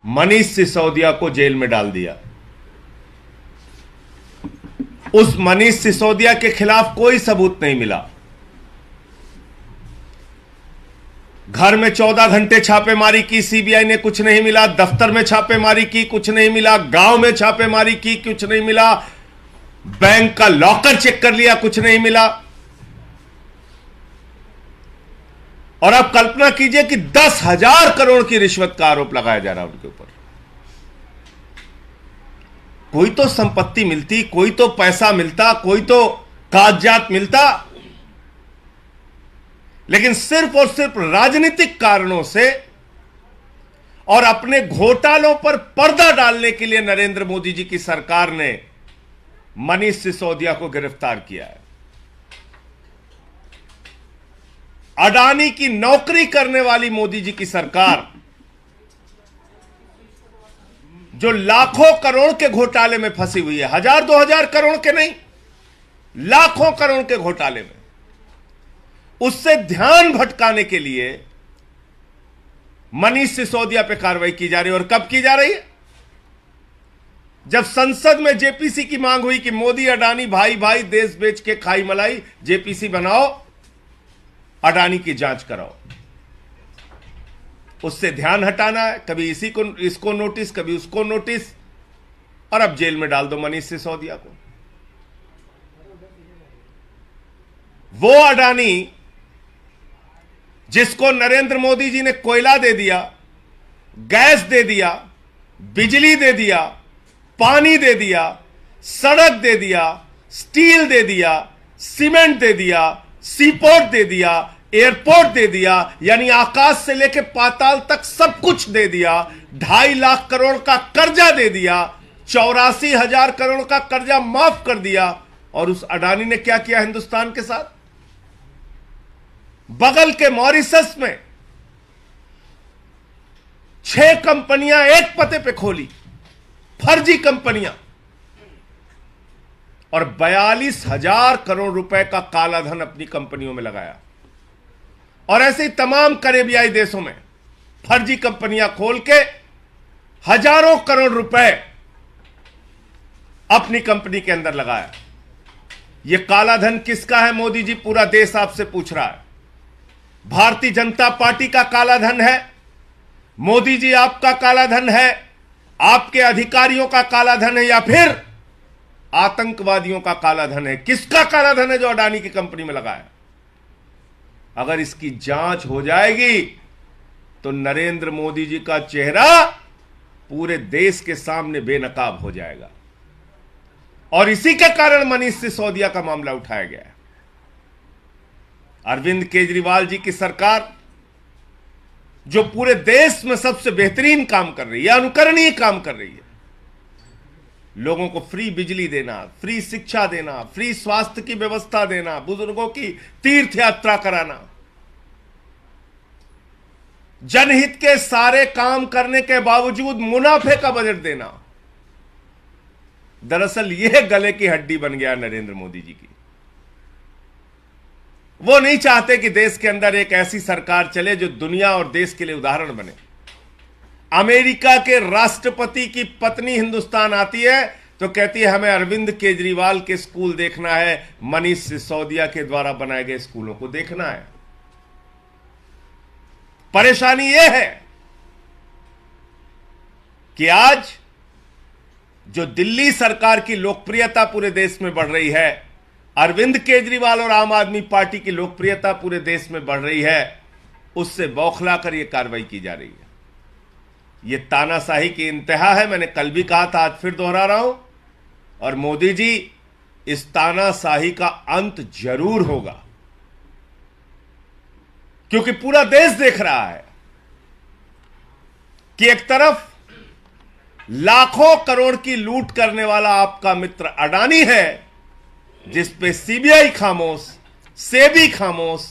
मनीष सिसोदिया को जेल में डाल दिया। उस मनीष सिसोदिया के खिलाफ कोई सबूत नहीं मिला। घर में 14 घंटे छापेमारी की सीबीआई ने, कुछ नहीं मिला। दफ्तर में छापेमारी की, कुछ नहीं मिला। गांव में छापेमारी की, कुछ नहीं मिला। बैंक का लॉकर चेक कर लिया, कुछ नहीं मिला। और अब कल्पना कीजिए कि 10,000 करोड़ की रिश्वत का आरोप लगाया जा रहा है उनके ऊपर। कोई तो संपत्ति मिलती, कोई तो पैसा मिलता, कोई तो कागजात मिलता, लेकिन सिर्फ और सिर्फ राजनीतिक कारणों से और अपने घोटालों पर पर्दा डालने के लिए नरेंद्र मोदी जी की सरकार ने मनीष सिसोदिया को गिरफ्तार किया है। अडानी की नौकरी करने वाली मोदी जी की सरकार, जो लाखों करोड़ के घोटाले में फंसी हुई है, 1,000-2,000 करोड़ के नहीं, लाखों करोड़ के घोटाले में, उससे ध्यान भटकाने के लिए मनीष सिसोदिया पे कार्रवाई की जा रही है। और कब की जा रही है? जब संसद में जेपीसी की मांग हुई कि मोदी अडानी भाई भाई, देश बेच के खाई मलाई, जेपीसी बनाओ, अडानी की जांच कराओ। उससे ध्यान हटाना है, कभी इसी को, इसको नोटिस, कभी उसको नोटिस, और अब जेल में डाल दो मनीष सिसोदिया को। वो अडानी जिसको नरेंद्र मोदी जी ने कोयला दे दिया, गैस दे दिया, बिजली दे दिया, पानी दे दिया, सड़क दे दिया, स्टील दे दिया, सीमेंट दे दिया, सीपोर्ट दे दिया, एयरपोर्ट दे दिया, यानी आकाश से लेकर पाताल तक सब कुछ दे दिया, 2.5 लाख करोड़ का कर्जा दे दिया, 84,000 करोड़ का कर्जा माफ कर दिया। और उस अडानी ने क्या किया हिंदुस्तान के साथ? बगल के मॉरिशस में 6 कंपनियां एक पते पे खोली, फर्जी कंपनियां, और 42,000 करोड़ रुपए का काला धन अपनी कंपनियों में लगाया। और ऐसे ही तमाम करेबियाई देशों में फर्जी कंपनियां खोल के हजारों करोड़ रुपए अपनी कंपनी के अंदर लगाया। यह काला धन किसका है मोदी जी? पूरा देश आपसे पूछ रहा है। भारतीय जनता पार्टी का काला धन है? मोदी जी आपका काला धन है? आपके अधिकारियों का काला धन है? या फिर आतंकवादियों का काला धन है? किसका काला धन है जो अडानी की कंपनी में लगाया? अगर इसकी जांच हो जाएगी तो नरेंद्र मोदी जी का चेहरा पूरे देश के सामने बेनकाब हो जाएगा। और इसी के कारण मनीष सिसोदिया का मामला उठाया गया है। अरविंद केजरीवाल जी की सरकार, जो पूरे देश में सबसे बेहतरीन काम कर रही है, अनुकरणीय काम कर रही है, लोगों को फ्री बिजली देना, फ्री शिक्षा देना, फ्री स्वास्थ्य की व्यवस्था देना, बुजुर्गों की तीर्थ यात्रा कराना, जनहित के सारे काम करने के बावजूद मुनाफे का बजट देना, दरअसल यह गले की हड्डी बन गया नरेंद्र मोदी जी की। वो नहीं चाहते कि देश के अंदर एक ऐसी सरकार चले जो दुनिया और देश के लिए उदाहरण बने। अमेरिका के राष्ट्रपति की पत्नी हिंदुस्तान आती है तो कहती है हमें अरविंद केजरीवाल के स्कूल देखना है, मनीष सिसोदिया के द्वारा बनाए गए स्कूलों को देखना है। परेशानी यह है कि आज जो दिल्ली सरकार की लोकप्रियता पूरे देश में बढ़ रही है, अरविंद केजरीवाल और आम आदमी पार्टी की लोकप्रियता पूरे देश में बढ़ रही है, उससे बौखला कर यह कार्रवाई की जा रही है। यह तानाशाही की इंतहा है। मैंने कल भी कहा था, आज फिर दोहरा रहा हूं। और मोदी जी, इस तानाशाही का अंत जरूर होगा, क्योंकि पूरा देश देख रहा है कि एक तरफ लाखों करोड़ की लूट करने वाला आपका मित्र अडानी है, जिस पे सीबीआई खामोश, सेबी खामोश,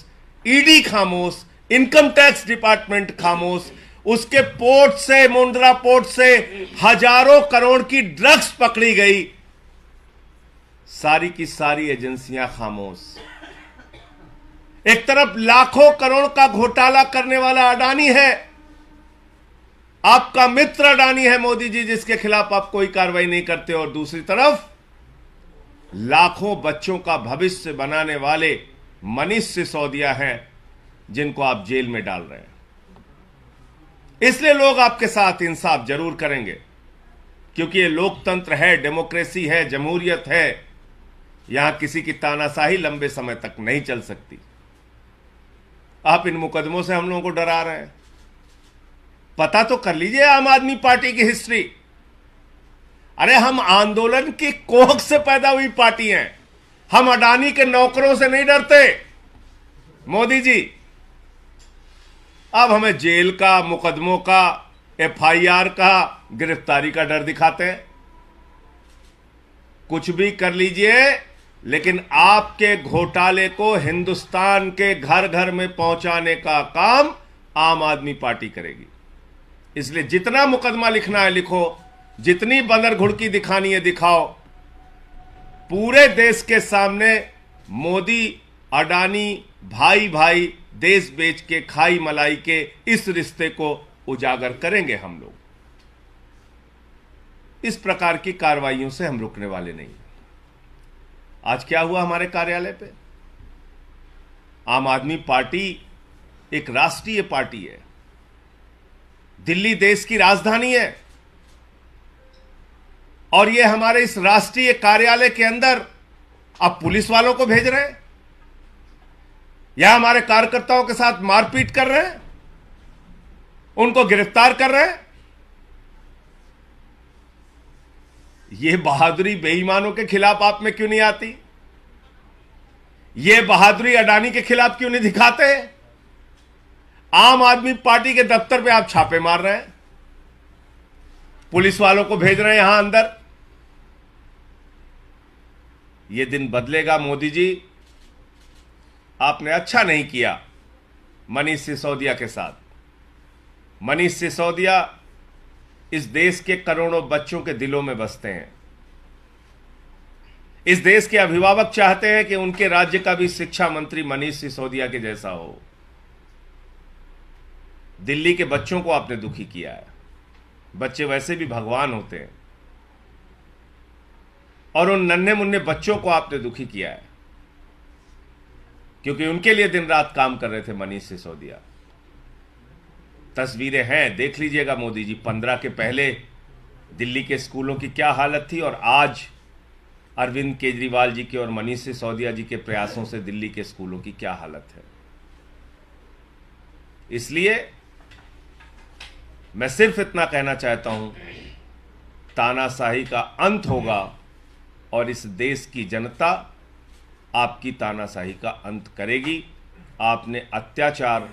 ईडी खामोश, इनकम टैक्स डिपार्टमेंट खामोश, उसके पोर्ट से, मुंद्रा पोर्ट से हजारों करोड़ की ड्रग्स पकड़ी गई, सारी की सारी एजेंसियां खामोश। एक तरफ लाखों करोड़ का घोटाला करने वाला अडानी है, आपका मित्र अडानी है मोदी जी, जिसके खिलाफ आप कोई कार्रवाई नहीं करते, और दूसरी तरफ लाखों बच्चों का भविष्य बनाने वाले मनीष सिसोदिया हैं, जिनको आप जेल में डाल रहे हैं। इसलिए लोग आपके साथ इंसाफ जरूर करेंगे, क्योंकि ये लोकतंत्र है, डेमोक्रेसी है, जमहूरियत है। यहां किसी की तानाशाही लंबे समय तक नहीं चल सकती। आप इन मुकदमों से हम लोगों को डरा रहे हैं। पता तो कर लीजिए आम आदमी पार्टी की हिस्ट्री। अरे हम आंदोलन की कोख से पैदा हुई पार्टी हैं। हम अडानी के नौकरों से नहीं डरते मोदी जी। अब हमें जेल का, मुकदमों का, एफआईआर का, गिरफ्तारी का डर दिखाते हैं। कुछ भी कर लीजिए, लेकिन आपके घोटाले को हिंदुस्तान के घर घर में पहुंचाने का काम आम आदमी पार्टी करेगी। इसलिए जितना मुकदमा लिखना है लिखो, जितनी बंदर घुड़की दिखानी है दिखाओ। पूरे देश के सामने मोदी अडानी भाई भाई देश बेच के खाई मलाई के इस रिश्ते को उजागर करेंगे हम लोग। इस प्रकार की कार्रवाइयों से हम रुकने वाले नहीं। आज क्या हुआ हमारे कार्यालय पे? आम आदमी पार्टी एक राष्ट्रीय पार्टी है। दिल्ली देश की राजधानी है, और ये हमारे इस राष्ट्रीय कार्यालय के अंदर अब पुलिस वालों को भेज रहे हैं, या हमारे कार्यकर्ताओं के साथ मारपीट कर रहे हैं, उनको गिरफ्तार कर रहे हैं। ये बहादुरी बेईमानों के खिलाफ आप में क्यों नहीं आती? ये बहादुरी अडानी के खिलाफ क्यों नहीं दिखाते? आम आदमी पार्टी के दफ्तर पे आप छापे मार रहे हैं, पुलिस वालों को भेज रहे हैं यहां अंदर। ये दिन बदलेगा मोदी जी। आपने अच्छा नहीं किया मनीष सिसोदिया के साथ। मनीष सिसोदिया इस देश के करोड़ों बच्चों के दिलों में बसते हैं। इस देश के अभिभावक चाहते हैं कि उनके राज्य का भी शिक्षा मंत्री मनीष सिसोदिया के जैसा हो। दिल्ली के बच्चों को आपने दुखी किया है। बच्चे वैसे भी भगवान होते हैं, और उन नन्हे मुन्ने बच्चों को आपने दुखी किया है, क्योंकि उनके लिए दिन रात काम कर रहे थे मनीष सिसोदिया। तस्वीरें हैं, देख लीजिएगा मोदी जी। 15 के पहले दिल्ली के स्कूलों की क्या हालत थी, और आज अरविंद केजरीवाल जी के और मनीष सिसोदिया जी के प्रयासों से दिल्ली के स्कूलों की क्या हालत है। इसलिए मैं सिर्फ इतना कहना चाहता हूं, तानाशाही का अंत होगा, और इस देश की जनता आपकी तानाशाही का अंत करेगी। आपने अत्याचार,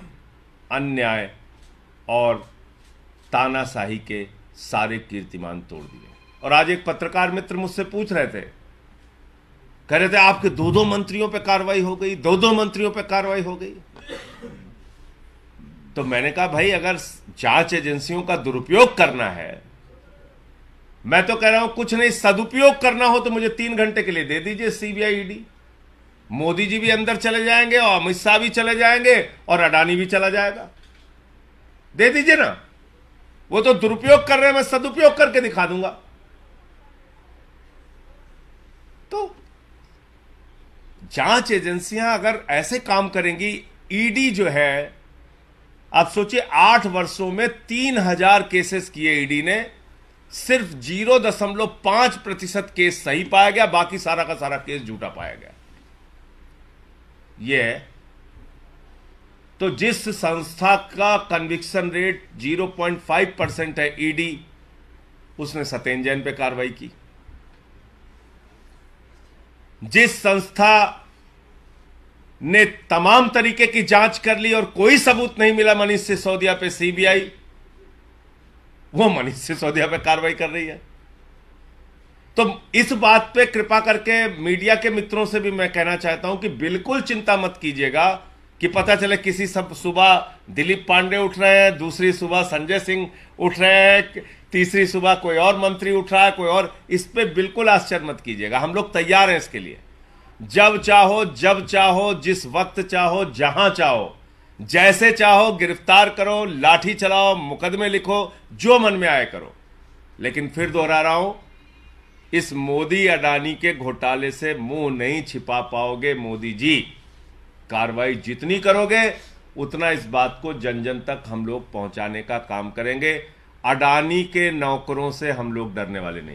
अन्याय और तानाशाही के सारे कीर्तिमान तोड़ दिए। और आज एक पत्रकार मित्र मुझसे पूछ रहे थे, कह रहे थे आपके 2-2 मंत्रियों पे कार्रवाई हो गई, 2-2 मंत्रियों पे कार्रवाई हो गई। तो मैंने कहा भाई, अगर जांच एजेंसियों का दुरुपयोग करना है, मैं तो कह रहा हूं कुछ नहीं, सदुपयोग करना हो तो मुझे 3 घंटे के लिए दे दीजिए सीबीआई ईडी। मोदी जी भी अंदर चले जाएंगे, और अमित शाह भी चले जाएंगे, और अडानी भी चला जाएगा। दे दीजिए ना। वो तो दुरुपयोग कर रहे हैं, मैं सदुपयोग करके दिखा दूंगा। तो जांच एजेंसियां अगर ऐसे काम करेंगी, ईडी जो है, आप सोचिए 8 वर्षों में 3000 केसेस किए ईडी ने, सिर्फ 0.5% केस सही पाया गया, बाकी सारा का सारा केस झूठा पाया गया। यह तो जिस संस्था का कन्विक्शन रेट 0.5% है, ईडी, उसने सत्येंद्र जैन पे कार्रवाई की। जिस संस्था ने तमाम तरीके की जांच कर ली और कोई सबूत नहीं मिला मनीष सिसोदिया पे, सीबीआई, वो मनीष सिसोदिया पे कार्रवाई कर रही है। तो इस बात पे कृपा करके मीडिया के मित्रों से भी मैं कहना चाहता हूं कि बिल्कुल चिंता मत कीजिएगा कि पता चले किसी सब सुबह दिलीप पांडे उठ रहे हैं, दूसरी सुबह संजय सिंह उठ रहे हैं, तीसरी सुबह कोई और मंत्री उठ रहा है, कोई और। इस पे बिल्कुल आश्चर्य मत कीजिएगा। हम लोग तैयार हैं इसके लिए। जब चाहो, जब चाहो, जिस वक्त चाहो, जहां चाहो, जैसे चाहो गिरफ्तार करो, लाठी चलाओ, मुकदमे लिखो, जो मन में आए करो, लेकिन फिर दोहरा रहा हूं, इस मोदी अडानी के घोटाले से मुंह नहीं छिपा पाओगे मोदी जी। कार्रवाई जितनी करोगे उतना इस बात को जन जन तक हम लोग पहुंचाने का काम करेंगे। अडानी के नौकरों से हम लोग डरने वाले नहीं।